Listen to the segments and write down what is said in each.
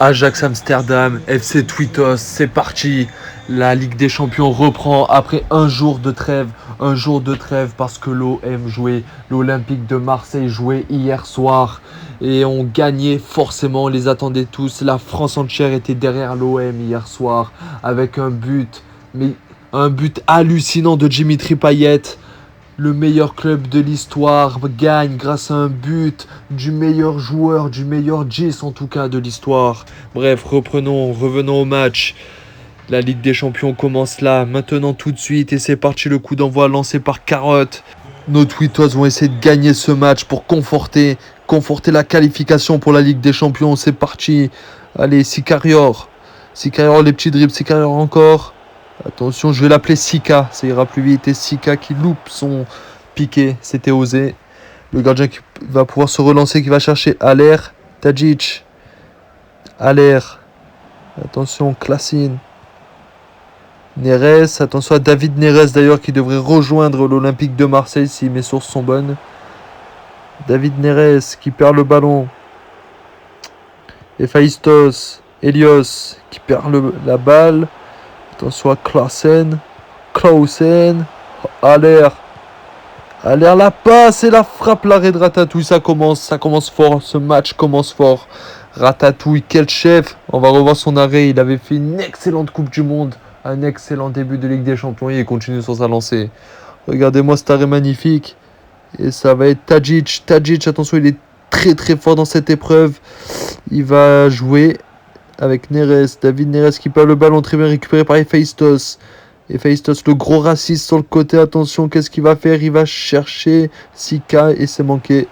Ajax Amsterdam, FC Twitos, c'est parti. La Ligue des Champions reprend après un jour de trêve. Un jour de trêve parce que l'OM jouait, l'Olympique de Marseille jouait hier soir. Et on gagnait forcément, on les attendait tous. La France entière était derrière l'OM hier soir avec un but. Mais un but hallucinant de Dimitri Payet. Le meilleur club de l'histoire gagne grâce à un but du meilleur joueur, du meilleur 10 en tout cas de l'histoire. Bref, revenons au match. La Ligue des Champions commence là, maintenant tout de suite, et c'est parti, le coup d'envoi lancé par Carotte. Nos Twittos vont essayer de gagner ce match pour conforter la qualification pour la Ligue des Champions. C'est parti. Allez, Sicarior, les petits dribbles, Sicarior encore. Attention, je vais l'appeler Sika, ça ira plus vite. Et Sika qui loupe son piqué, c'était osé. Le gardien qui va pouvoir se relancer, qui va chercher Aller, Tadjic. Aller. Attention, Klassine. Neres, attention à David Neres d'ailleurs qui devrait rejoindre l'Olympique de Marseille si mes sources sont bonnes. David Neres qui perd le ballon. Héphaïstos, Elios qui perd la balle. Attention à Clausen, Aller, la passe et la frappe, l'arrêt de Ratatouille, ça commence fort, ce match commence fort. Ratatouille, quel chef, on va revoir son arrêt, il avait fait une excellente Coupe du Monde, un excellent début de Ligue des Champions et il continue sur sa lancée. Regardez-moi cet arrêt magnifique, et ça va être Tadjic, attention, il est très très fort dans cette épreuve, il va jouer avec Neres, David Neres qui perd le ballon, très bien récupéré par Héphaïstos. Héphaïstos, le gros raciste sur le côté, attention, qu'est-ce qu'il va faire? Il va chercher Sika et c'est manqué.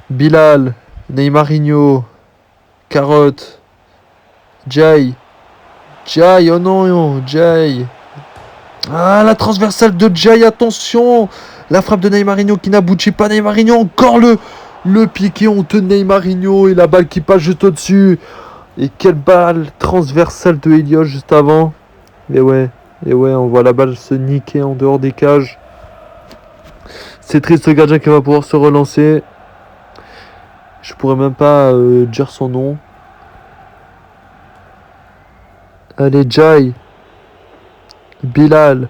Bilal, Neymarinho, Carotte, Jai, oh non, Jai. Ah, la transversale de Jai, attention! La frappe de Neymarinho qui n'aboutit pas, Neymarinho, encore le piqué honteux de Neymarinho et la balle qui passe juste au-dessus. Et quelle balle transversale de Elios juste avant. Et ouais, on voit la balle se niquer en dehors des cages. C'est triste, le gardien qui va pouvoir se relancer. Je pourrais même pas dire son nom. Allez, Jai. Bilal.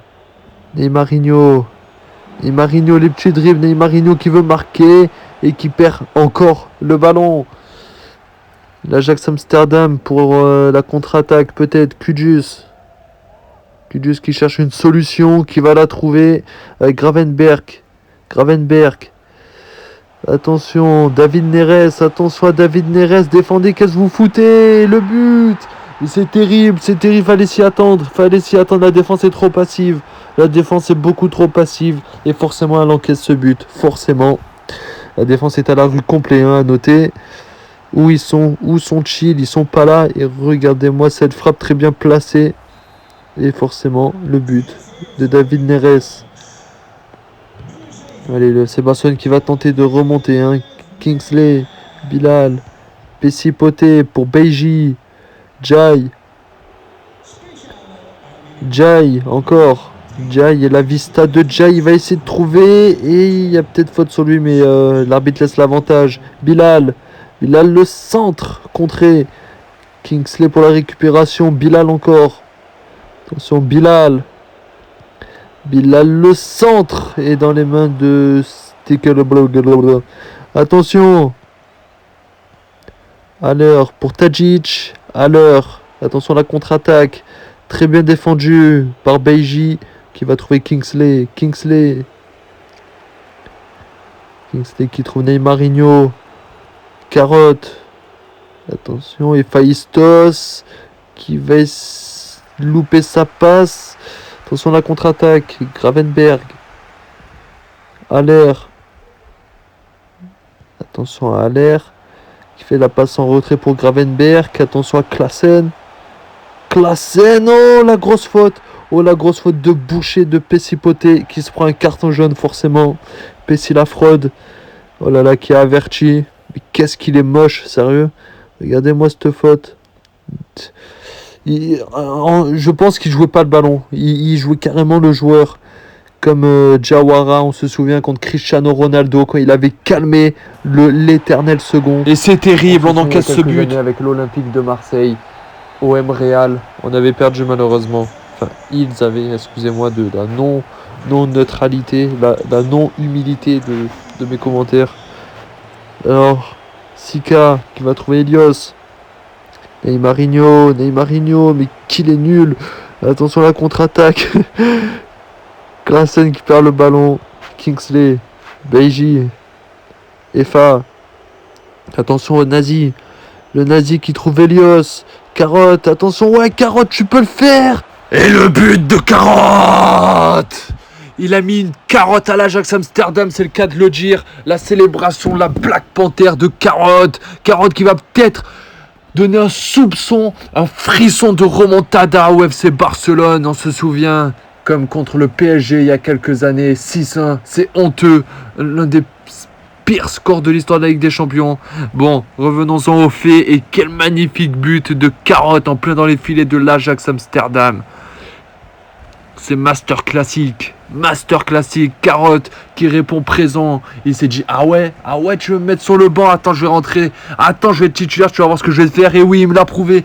Neymarinho, les petits dribbles. Neymarinho qui veut marquer et qui perd encore le ballon. L'Ajax Amsterdam pour la contre-attaque, peut-être Kudus qui cherche une solution, qui va la trouver avec Gravenberg. Attention, David Neres, défendez, qu'est-ce que vous foutez? Le but! Et c'est terrible, fallait s'y attendre, la défense est trop passive. La défense est beaucoup trop passive et forcément elle encaisse ce but, forcément. La défense est à la rue complet, à noter. Où sont-ils? Ils sont pas là. Et regardez-moi cette frappe très bien placée. Et forcément, le but de David Neres. Allez, le Sébastien qui va tenter de remonter. Kingsley, Bilal, Pessipoté pour Beiji. Jai, encore. Jai et la vista de Jai. Il va essayer de trouver. Et il y a peut-être faute sur lui, mais l'arbitre laisse l'avantage. Bilal, le centre contré. Kingsley pour la récupération. Bilal encore. Attention, Bilal, le centre est dans les mains de Stickelblog. Attention. À l'heure pour Tadjic. Attention à la contre-attaque. Très bien défendu par Beiji qui va trouver Kingsley. Kingsley qui trouve Neymarinho. Carotte. Attention, Héphaïstos qui va louper sa passe. Attention à la contre-attaque. Gravenberg. Aller. Attention à Aller qui fait la passe en retrait pour Gravenberg. Attention à Klassen. Oh la grosse faute. De Boucher de Pessipoté qui se prend un carton jaune forcément. Pessi la fraude. Oh là là, qui a averti. Mais qu'est-ce qu'il est moche, sérieux. Regardez-moi cette faute. Je pense qu'il jouait pas le ballon. Il jouait carrément le joueur. comme Jawara, on se souvient, contre Cristiano Ronaldo, quand il avait calmé l'éternel second. Et c'est terrible, on encaisse ce but. Avec l'Olympique de Marseille, OM Real, on avait perdu malheureusement. Enfin, ils avaient, excusez-moi, de la non-neutralité, la non-humilité de mes commentaires. Alors, Sika qui va trouver Elios. Neymarinho, mais qu'il est nul. Attention à la contre-attaque. Klaassen qui perd le ballon. Kingsley, Beiji, Efa. Attention au Nazi. Le Nazi qui trouve Elios. Carotte, attention, ouais, Carotte, tu peux le faire. Et le but de Carotte. Il a mis une carotte à l'Ajax Amsterdam, c'est le cas de le dire. La célébration, la Black Panther de Carotte. Carotte qui va peut-être donner un soupçon, un frisson de remontada au FC Barcelone. On se souvient, comme contre le PSG il y a quelques années, 6-1. C'est honteux, l'un des pires scores de l'histoire de la Ligue des Champions. Bon, revenons-en aux faits. Et quel magnifique but de Carotte en plein dans les filets de l'Ajax Amsterdam. C'est master classique, Carotte qui répond présent. Il s'est dit ah ouais, tu veux me mettre sur le banc, attends je vais rentrer, attends je vais être titulaire, tu vas voir ce que je vais faire. Et oui, il a prouvé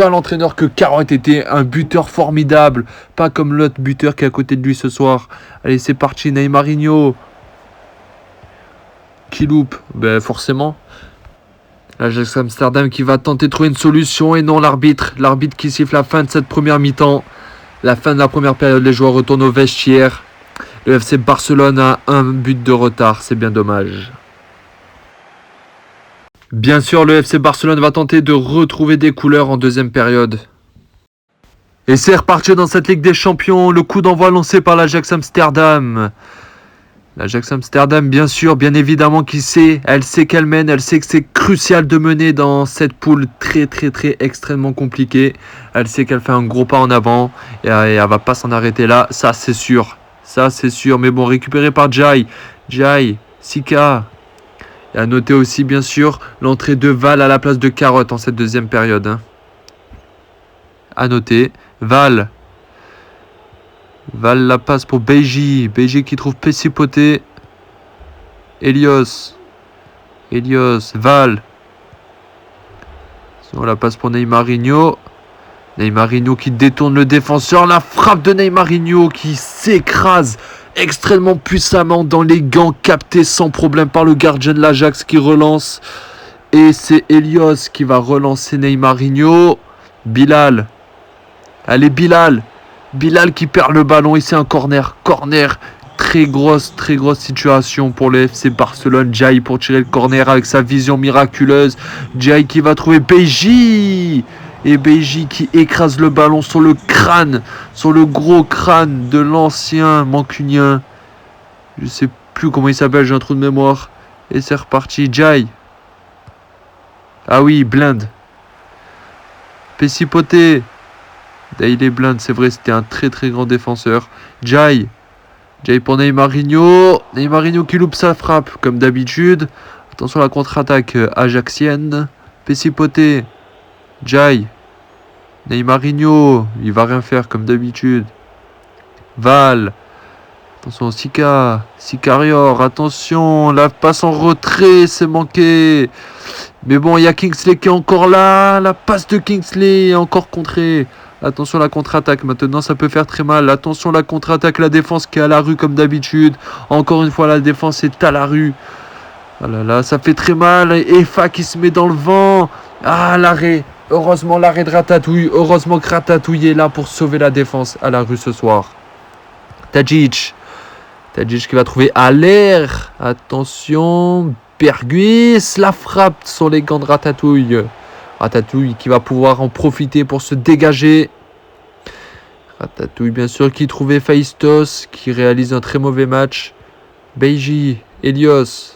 à l'entraîneur que Carotte était un buteur formidable, pas comme l'autre buteur qui est à côté de lui ce soir. Allez c'est parti, Neymarinho qui loupe, ben forcément. L'Ajax Amsterdam qui va tenter de trouver une solution et non l'arbitre qui siffle la fin de cette première mi-temps. La fin de la première période, les joueurs retournent au vestiaire. Le FC Barcelone a un but de retard, c'est bien dommage. Bien sûr, le FC Barcelone va tenter de retrouver des couleurs en deuxième période. Et c'est reparti dans cette Ligue des Champions, le coup d'envoi lancé par l'Ajax Amsterdam. L'Ajax Amsterdam, bien sûr, bien évidemment, elle sait qu'elle mène, elle sait que c'est crucial de mener dans cette poule très extrêmement compliquée. Elle sait qu'elle fait un gros pas en avant et elle va pas s'en arrêter là, ça c'est sûr. Mais bon, récupéré par Jai, Sika. Et à noter aussi, bien sûr, l'entrée de Val à la place de Carotte en cette deuxième période. À noter, Val la passe pour Beiji qui trouve Pessipoté. Elios, Val. On la passe pour Neymarinho qui détourne le défenseur. La frappe de Neymarinho qui s'écrase extrêmement puissamment dans les gants, captés sans problème par le gardien de l'Ajax qui relance. Et c'est Elios qui va relancer Neymarinho. Bilal. Allez Bilal qui perd le ballon et c'est un corner. Très grosse situation pour le FC Barcelone. Jai pour tirer le corner avec sa vision miraculeuse. Jai qui va trouver Beiji. Et Beiji qui écrase le ballon sur le gros crâne de l'ancien mancunien. Je sais plus comment il s'appelle, j'ai un trou de mémoire. Et c'est reparti. Jai. Ah oui, Blind. Pessipoté. Daily Blind, c'est vrai, c'était un très grand défenseur. Jai pour Neymarinho qui loupe sa frappe comme d'habitude. Attention à la contre-attaque ajaxienne. Pessipoté. Jai. Neymarinho, il va rien faire comme d'habitude. Val. Attention Sicarior, attention, la passe en retrait, c'est manqué. Mais bon, il y a Kingsley qui est encore là. La passe de Kingsley est encore contrée. Attention à la contre-attaque, maintenant ça peut faire très mal. Attention à la contre-attaque, la défense qui est à la rue comme d'habitude. Encore une fois, la défense est à la rue. Ah là là, ça fait très mal. Efa qui se met dans le vent. Ah, l'arrêt. Heureusement, l'arrêt de Ratatouille. Heureusement que Ratatouille est là pour sauver la défense à la rue ce soir. Tadic qui va trouver à l'air. Attention. Berguis, la frappe sur les gants de Ratatouille. Ratatouille qui va pouvoir en profiter pour se dégager. Ratatouille bien sûr qui trouvait Faistos qui réalise un très mauvais match. Beiji, Elios,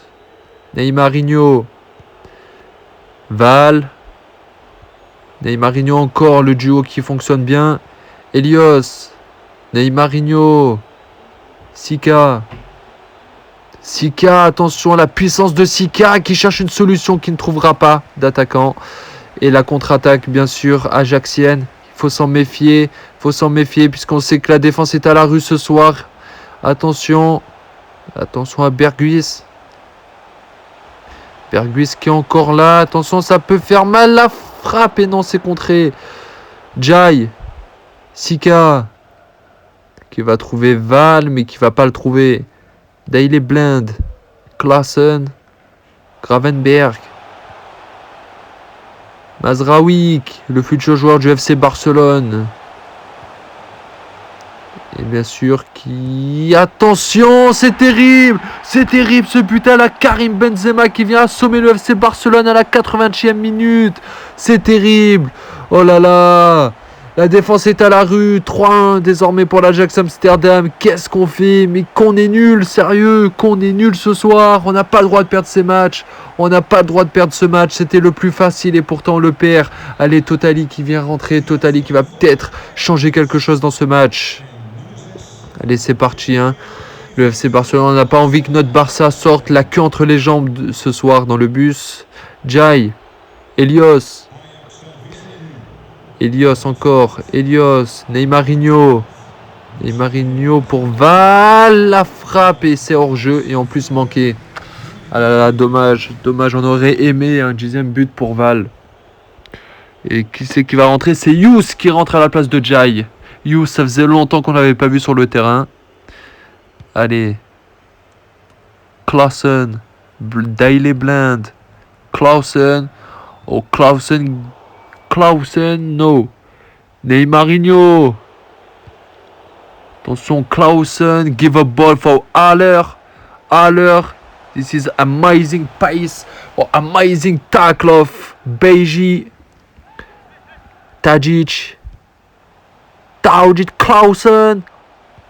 Neymarinho, Val. Neymarinho encore, le duo qui fonctionne bien. Elios, Neymarinho, Sika, attention à la puissance de Sika qui cherche une solution qui ne trouvera pas d'attaquant. Et la contre-attaque, bien sûr, ajaxienne. Il faut s'en méfier puisqu'on sait que la défense est à la rue ce soir. Attention. Attention à Berghuis. Berghuis qui est encore là. Attention, ça peut faire mal. La frappe. Et non, c'est contré. Jai. Sika. Qui va trouver Val, mais qui va pas le trouver. Daley Blind. Klaassen. Gravenberg. Mazraoui, le futur joueur du FC Barcelone. Et bien sûr qui... Attention, c'est terrible ce but à la Karim Benzema qui vient assommer le FC Barcelone à la 80e minute. C'est terrible. Oh là là. La défense est à la rue. 3-1 désormais pour l'Ajax Amsterdam. Qu'est-ce qu'on fait? Mais qu'on est nul, sérieux, qu'on est nul ce soir. On n'a pas le droit de perdre ces matchs. On n'a pas le droit de perdre ce match. C'était le plus facile et pourtant on le perd. Allez, Totali qui vient rentrer. Totali qui va peut-être changer quelque chose dans ce match. Allez, c'est parti. Hein. Le FC Barcelone, on n'a pas envie que notre Barça sorte la queue entre les jambes ce soir dans le bus. Jai. Elios. Elios encore. Elios. Neymarinho. Neymarinho pour Val. La frappe et c'est hors jeu et en plus manqué. Ah là là, dommage. Dommage, on aurait aimé un 10e but pour Val. Et qui c'est qui va rentrer? C'est Youss qui rentre à la place de Jai. Youss, ça faisait longtemps qu'on l'avait pas vu sur le terrain. Allez. Klaassen. Daley Blind. Klaassen. Oh, Klaassen. Klaassen, no. Neymarinho. Attention, Klaassen. Give a ball for Haller. Haller. This is amazing pace. Oh, amazing tackle of Beji. Tadic. Klaassen.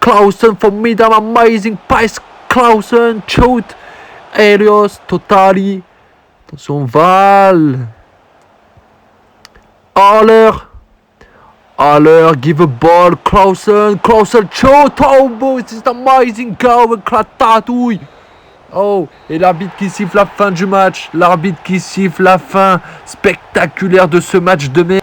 Klaassen for Midam. Amazing pace. Klaassen. Shoot. Elios. Totali. Attention, Val. Haller, give a ball. Klaassen. Shoot. Oh, boy, this is amazing goal. Klatatouille. Oh, et l'arbitre qui siffle la fin du match. L'arbitre qui siffle la fin spectaculaire de ce match de merde.